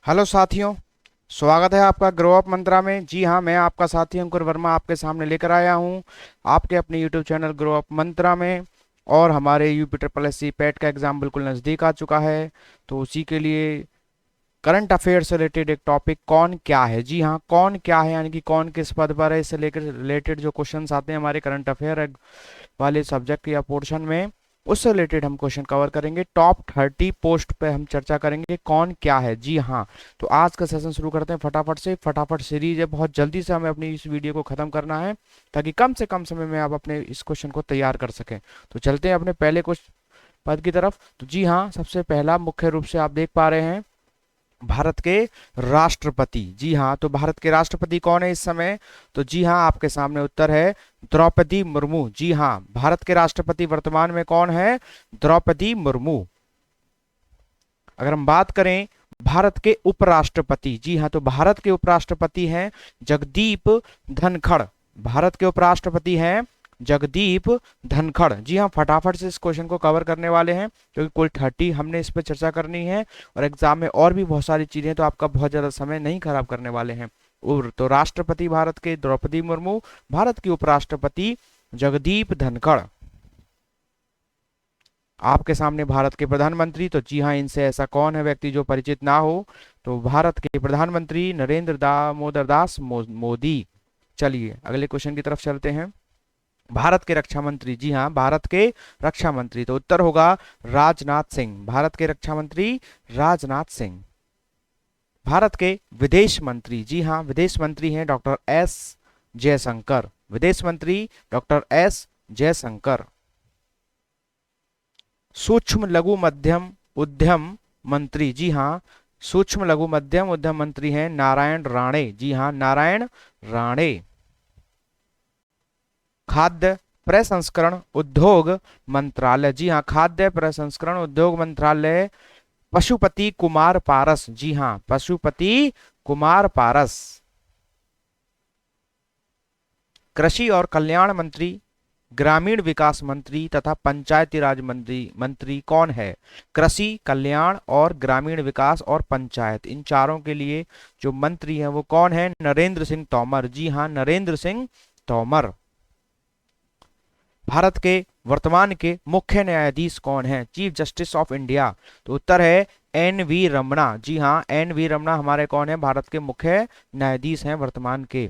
Hello साथियों, स्वागत है आपका ग्रो अप मंत्रा में। जी हाँ, मैं आपका साथी अंकुर वर्मा आपके सामने लेकर आया हूँ आपके अपने YouTube channel Grow Up Mantra में। और हमारे UP triple S C PET का एग्ज़ाम बिल्कुल नज़दीक आ चुका है, तो उसी के लिए करंट अफेयर से रिलेटेड एक टॉपिक कौन क्या है। जी हाँ, कौन क्या है यानी कि कौन किस पद पर है, इससे लेकर रिलेटेड जो क्वेश्चंस आते हैं हमारे करंट अफेयर वाले सब्जेक्ट या पोर्शन में, उससे रिलेटेड हम क्वेश्चन कवर करेंगे। टॉप 30 पोस्ट पे हम चर्चा करेंगे कौन क्या है। जी हाँ, तो आज का सेशन शुरू करते हैं फटाफट से। फटाफट सीरीज है, बहुत जल्दी से हमें अपनी इस वीडियो को खत्म करना है ताकि कम से कम समय में आप अपने इस क्वेश्चन को तैयार कर सकें। तो चलते हैं अपने पहले क्वेश्चन पद की तरफ। तो जी हाँ, सबसे पहला मुख्य रूप से आप देख पा रहे हैं भारत के राष्ट्रपति। जी हाँ, तो भारत के राष्ट्रपति कौन है इस समय? तो जी हाँ, आपके सामने उत्तर है द्रौपदी मुर्मू। जी हाँ, भारत के राष्ट्रपति वर्तमान में कौन है? द्रौपदी मुर्मू। अगर हम बात करें भारत के उपराष्ट्रपति, जी हाँ, तो भारत के उपराष्ट्रपति हैं जगदीप धनखड़। भारत के उपराष्ट्रपति हैं जगदीप धनखड़। जी हाँ, फटाफट से इस क्वेश्चन को कवर करने वाले हैं क्योंकि कुल 30 हमने इस पर चर्चा करनी है और एग्जाम में और भी बहुत सारी चीजें, तो आपका बहुत ज्यादा समय नहीं खराब करने वाले हैं। और तो राष्ट्रपति भारत के द्रौपदी मुर्मू, भारत की उपराष्ट्रपति जगदीप धनखड़। आपके सामने भारत के प्रधानमंत्री, तो जी हाँ, इनसे ऐसा कौन है व्यक्ति जो परिचित ना हो? तो भारत के प्रधानमंत्री नरेंद्र दामोदर दास मोदी। चलिए अगले क्वेश्चन की तरफ चलते हैं। भारत के रक्षा मंत्री, जी हाँ, भारत के रक्षा मंत्री, तो उत्तर होगा राजनाथ सिंह। भारत के रक्षा मंत्री राजनाथ सिंह। भारत के विदेश मंत्री, जी हाँ, विदेश मंत्री हैं डॉक्टर एस जयशंकर। विदेश मंत्री डॉक्टर एस जयशंकर। सूक्ष्म लघु मध्यम उद्यम मंत्री, जी हाँ, सूक्ष्म लघु मध्यम उद्यम मंत्री हैं नारायण राणे। जी हाँ, नारायण राणे। खाद्य प्रसंस्करण उद्योग मंत्रालय, जी हाँ, खाद्य प्रसंस्करण उद्योग मंत्रालय पशुपति कुमार पारस। जी हाँ, पशुपति कुमार पारस। कृषि और कल्याण मंत्री, ग्रामीण विकास मंत्री तथा पंचायती राज मंत्री कौन है? कृषि, कल्याण और ग्रामीण विकास और पंचायत, इन चारों के लिए जो मंत्री हैं वो कौन है? नरेंद्र सिंह तोमर। जी हाँ, नरेंद्र सिंह तोमर। भारत के वर्तमान के मुख्य न्यायाधीश कौन है? Chief justice of India. तो उत्तर है एन वी रमना। जी हाँ, एन वी रमना हमारे कौन है? भारत के मुख्य न्यायाधीश हैं वर्तमान के।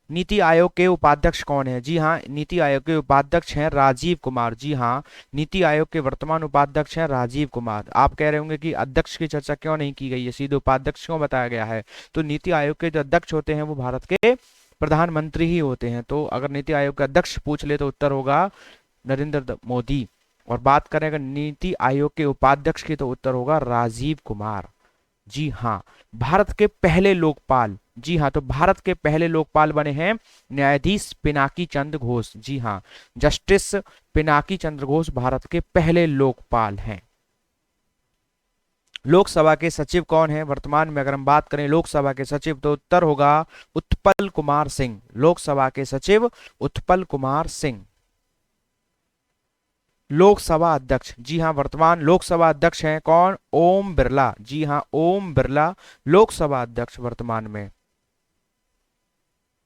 नीति आयोग के उपाध्यक्ष कौन है? जी हाँ, नीति आयोग के उपाध्यक्ष हैं राजीव कुमार। जी हाँ, नीति आयोग के वर्तमान उपाध्यक्ष हैं राजीव कुमार। आप कह रहे होंगे कि अध्यक्ष की चर्चा क्यों नहीं की गई है, सीधे उपाध्यक्ष क्यों बताया गया है? तो नीति आयोग के जो अध्यक्ष होते हैं वो भारत के प्रधानमंत्री ही होते हैं। तो अगर नीति आयोग का अध्यक्ष पूछ ले तो उत्तर होगा नरेंद्र मोदी। और बात करें अगर नीति आयोग के उपाध्यक्ष की तो उत्तर होगा राजीव कुमार। जी हाँ, भारत के पहले लोकपाल, जी हाँ, तो भारत के पहले लोकपाल बने हैं न्यायाधीश पिनाकी चंद्र घोष। जी हाँ, जस्टिस पिनाकी चंद्र घोष भारत के पहले लोकपाल हैं। लोकसभा के सचिव कौन है वर्तमान में? अगर हम बात करें लोकसभा के सचिव तो उत्तर होगा उत्पल कुमार सिंह। लोकसभा के सचिव उत्पल कुमार सिंह। लोकसभा अध्यक्ष, जी हाँ, वर्तमान लोकसभा अध्यक्ष हैं कौन? ओम बिरला। जी हाँ, ओम बिरला लोकसभा अध्यक्ष वर्तमान में।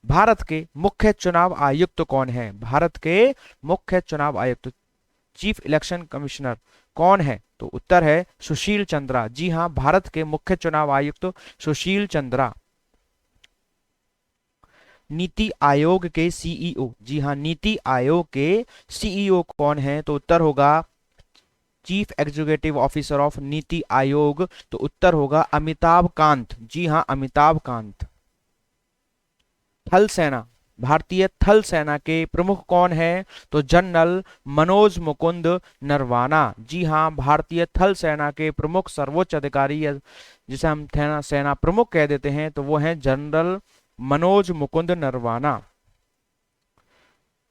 भारत के मुख्य चुनाव आयुक्त कौन है? भारत के मुख्य चुनाव आयुक्त, चीफ इलेक्शन कमिश्नर कौन है? तो उत्तर है सुशील चंद्रा। जी हाँ, भारत के मुख्य चुनाव आयुक्त सुशील चंद्रा। नीति आयोग के सीईओ, जी हाँ, नीति आयोग के सीईओ कौन है? तो उत्तर होगा chief executive officer of NITI Aayog. तो उत्तर होगा अमिताभ कांत। जी हाँ, अमिताभ कांत। थल सेना, भारतीय थल सेना के प्रमुख कौन है? तो जनरल मनोज मुकुंद नरवाना। जी हाँ, भारतीय थल सेना के प्रमुख सर्वोच्च अधिकारी जिसे हम सेना प्रमुख कह देते हैं तो वो हैं जनरल मनोज मुकुंद नरवाना।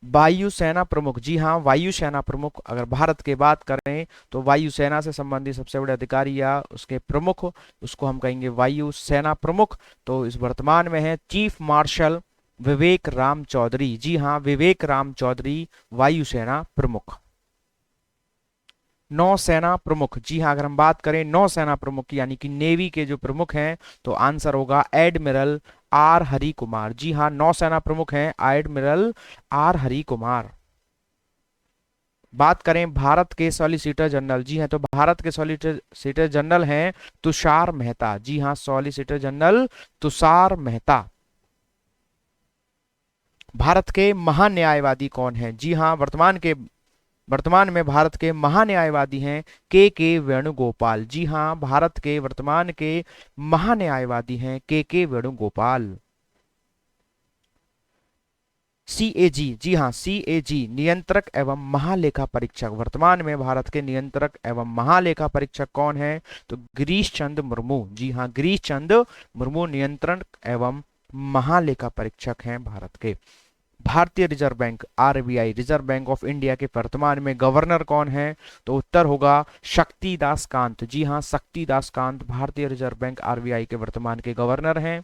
वायुसेना प्रमुख, जी हाँ, वायुसेना प्रमुख, अगर भारत की बात करें तो वायुसेना से संबंधित सबसे बड़े अधिकारी या उसके प्रमुख, उसको हम कहेंगे वायुसेना प्रमुख। तो इस वर्तमान में है चीफ मार्शल विवेक राम चौधरी। जी हाँ, विवेक राम चौधरी वायुसेना प्रमुख। नौसेना प्रमुख, जी हाँ, अगर हम बात करें नौसेना प्रमुख यानी कि नेवी के जो प्रमुख हैं तो आंसर होगा एडमिरल आर हरि कुमार। जी हाँ, नौसेना प्रमुख हैं एडमिरल आर हरि कुमार। बात करें भारत के सॉलिसिटर जनरल, जी हाँ, तो भारत के सॉलिसिटर जनरल हैं तुषार मेहता। जी हाँ, सॉलिसिटर जनरल तुषार मेहता। भारत के महान्यायवादी कौन है? जी हाँ, वर्तमान में भारत के महान्यायवादी हैं के वेणुगोपाल। जी हाँ, भारत के वर्तमान के महान्यायवादी हैं के वेणुगोपाल। सीएजी, जी हाँ, सीएजी नियंत्रक एवं महालेखा परीक्षक, वर्तमान में भारत के नियंत्रक एवं महालेखा परीक्षक कौन है? तो गिरीश चंद्र मुर्मू। जी हाँ, गिरीश चंद्र मुर्मू नियंत्रक एवं महालेखा परीक्षक हैं भारत के। भारतीय reserve bank RBI, reserve bank of India के वर्तमान में गवर्नर कौन है? तो उत्तर होगा शक्तिदास कांत। जी हाँ, शक्तिदास कांत भारतीय रिजर्व बैंक आरबीआई के वर्तमान के गवर्नर हैं।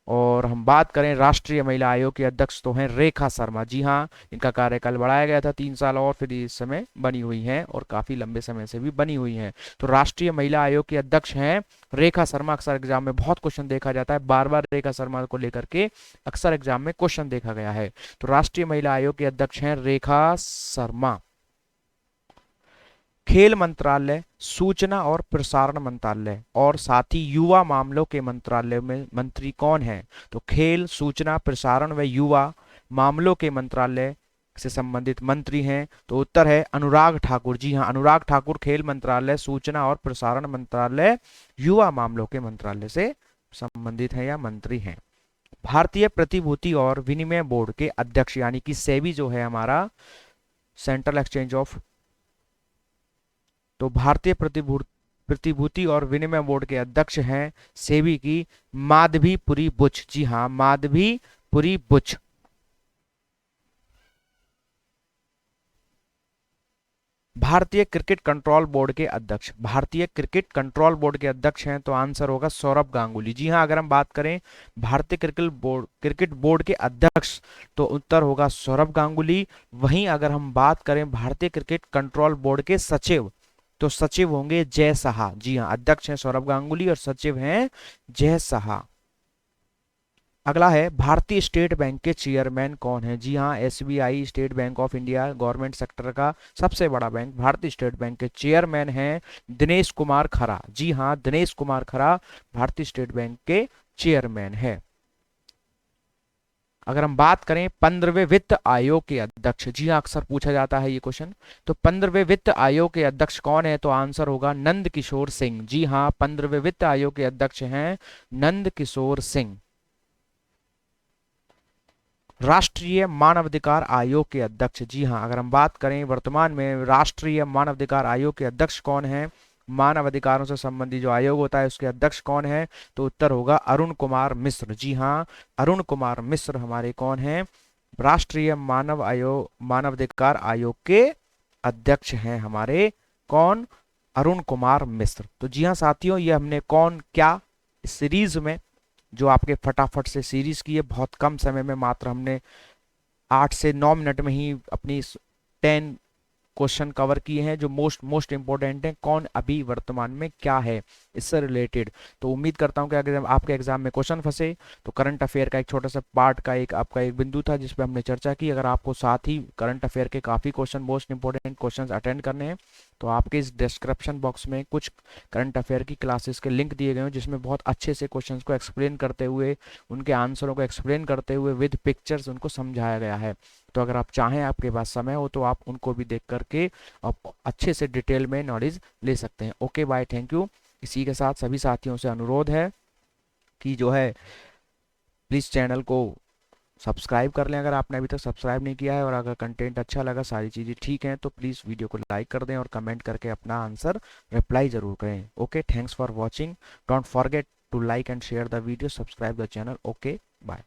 और हम बात करें राष्ट्रीय महिला आयोग के अध्यक्ष तो हैं रेखा शर्मा। जी हाँ, इनका कार्यकाल बढ़ाया गया था 3 साल और फिर इस समय बनी हुई हैं और काफी लंबे समय से भी बनी हुई हैं। तो राष्ट्रीय महिला आयोग के अध्यक्ष हैं रेखा शर्मा। अक्सर एग्जाम में बहुत क्वेश्चन देखा जाता है, बार बार रेखा शर्मा को लेकर के अक्सर एग्जाम में क्वेश्चन देखा गया है। तो राष्ट्रीय महिला आयोग के अध्यक्ष हैं रेखा शर्मा। खेल मंत्रालय, सूचना और प्रसारण मंत्रालय और साथ ही युवा मामलों के मंत्रालय में मंत्री कौन है? तो खेल, सूचना, प्रसारण व युवा मामलों के मंत्रालय से संबंधित मंत्री हैं तो उत्तर है अनुराग ठाकुर। जी हाँ, अनुराग ठाकुर खेल मंत्रालय, सूचना और प्रसारण मंत्रालय, युवा मामलों के मंत्रालय से संबंधित है या मंत्री हैं। भारतीय प्रतिभूति और विनिमय बोर्ड के अध्यक्ष यानी कि सेबी जो है हमारा, सेंट्रल एक्सचेंज ऑफ, तो भारतीय प्रतिभूति और विनिमय बोर्ड के अध्यक्ष हैं सेबी की माधवीपुरी बुच। जी हाँ, माधवीपुरी बुच। भारतीय क्रिकेट कंट्रोल बोर्ड के अध्यक्ष, भारतीय क्रिकेट कंट्रोल बोर्ड के अध्यक्ष हैं तो आंसर होगा सौरभ गांगुली। जी हाँ, अगर हम बात करें भारतीय क्रिकेट बोर्ड के अध्यक्ष तो उत्तर होगा सौरभ गांगुली। वहीं अगर हम बात करें भारतीय क्रिकेट कंट्रोल बोर्ड के सचिव तो सचिव होंगे जय साहा। जी हाँ, अध्यक्ष हैं सौरभ गांगुली और सचिव हैं जय साहा। अगला है भारतीय स्टेट बैंक के चेयरमैन कौन है? जी हाँ, SBI, state bank of India, government sector का सबसे बड़ा बैंक भारतीय स्टेट बैंक के चेयरमैन हैं दिनेश कुमार खरा। जी हाँ, दिनेश कुमार खरा भारतीय स्टेट बैंक के चेयरमैन है। अगर हम बात करें 15वें वित्त आयोग के अध्यक्ष, जी हाँ, अक्सर पूछा जाता है ये क्वेश्चन, तो 15वें वित्त आयोग के अध्यक्ष कौन है? तो आंसर होगा नंद किशोर सिंह। जी हाँ, 15वें वित्त आयोग के अध्यक्ष हैं नंद किशोर सिंह। राष्ट्रीय मानवाधिकार आयोग के अध्यक्ष, जी हाँ, अगर हम बात करें वर्तमान में राष्ट्रीय मानवाधिकार आयोग के अध्यक्ष कौन है, मानव अधिकारों से संबंधित जो आयोग होता है उसके अध्यक्ष कौन है? तो उत्तर होगा अरुण कुमार मिश्र। जी हाँ, अरुण कुमार मिश्र हमारे कौन है? राष्ट्रीय मानवाधिकार आयोग के अध्यक्ष हैं हमारे कौन? अरुण कुमार मिश्र। तो जी हाँ साथियों, ये हमने कौन क्या इस सीरीज में जो आपके फटाफट से सीरीज की है, बहुत कम समय में, मात्र हमने 8 से 9 मिनट में ही अपनी 10 क्वेश्चन कवर किए हैं जो मोस्ट इंपॉर्टेंट हैं। कौन अभी वर्तमान में क्या है इससे रिलेटेड। तो उम्मीद करता हूं कि अगर आपके एग्जाम में क्वेश्चन फंसे तो करंट अफेयर का एक छोटा सा पार्ट का एक आपका एक बिंदु था जिसपे हमने चर्चा की। अगर आपको साथ ही करंट अफेयर के काफी question, most important question attend करने हैं तो आपके इस डिस्क्रिप्शन बॉक्स में कुछ करंट अफेयर की क्लासेस के लिंक दिए गए हैं जिसमें बहुत अच्छे से क्वेश्चन को एक्सप्लेन करते हुए, उनके आंसरों को एक्सप्लेन करते हुए विद पिक्चर्स उनको समझाया गया है। तो अगर आप चाहें, आपके पास समय हो, तो आप उनको भी देख करके आप अच्छे से डिटेल में नॉलेज ले सकते हैं। Okay bye, thank you. इसी के साथ सभी साथियों से अनुरोध है कि जो है प्लीज़ चैनल को सब्सक्राइब कर लें अगर आपने अभी तक सब्सक्राइब नहीं किया है, और अगर कंटेंट अच्छा लगा, सारी चीज़ें ठीक हैं, तो प्लीज़ वीडियो को लाइक कर दें और कमेंट करके अपना आंसर रिप्लाई ज़रूर करें। Okay, thanks for watching. Don't forget to like and share the video, subscribe the channel. Okay bye.